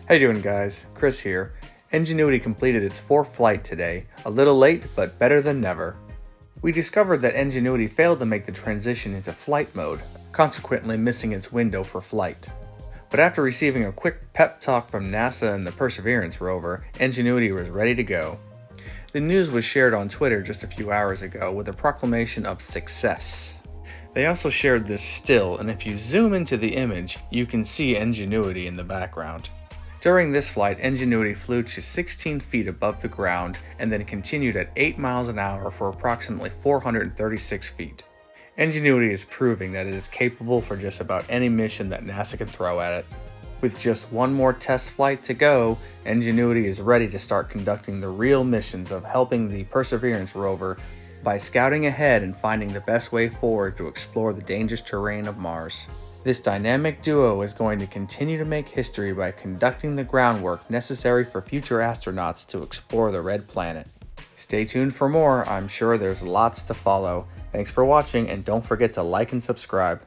How you doing, guys? Chris here. Ingenuity completed its fourth flight today, a little late but better than never. We discovered that Ingenuity failed to make the transition into flight mode, consequently missing its window for flight. But after receiving a quick pep talk from NASA and the Perseverance rover, Ingenuity was ready to go. The news was shared on Twitter just a few hours ago with a proclamation of success. They also shared this still, and if you zoom into the image, you can see Ingenuity in the background. During this flight, Ingenuity flew to 16 feet above the ground and then continued at 8 miles an hour for approximately 436 feet. Ingenuity is proving that it is capable for just about any mission that NASA can throw at it. With just one more test flight to go, Ingenuity is ready to start conducting the real missions of helping the Perseverance rover by scouting ahead and finding the best way forward to explore the dangerous terrain of Mars. This dynamic duo is going to continue to make history by conducting the groundwork necessary for future astronauts to explore the Red Planet. Stay tuned for more, I'm sure there's lots to follow. Thanks for watching, and don't forget to like and subscribe.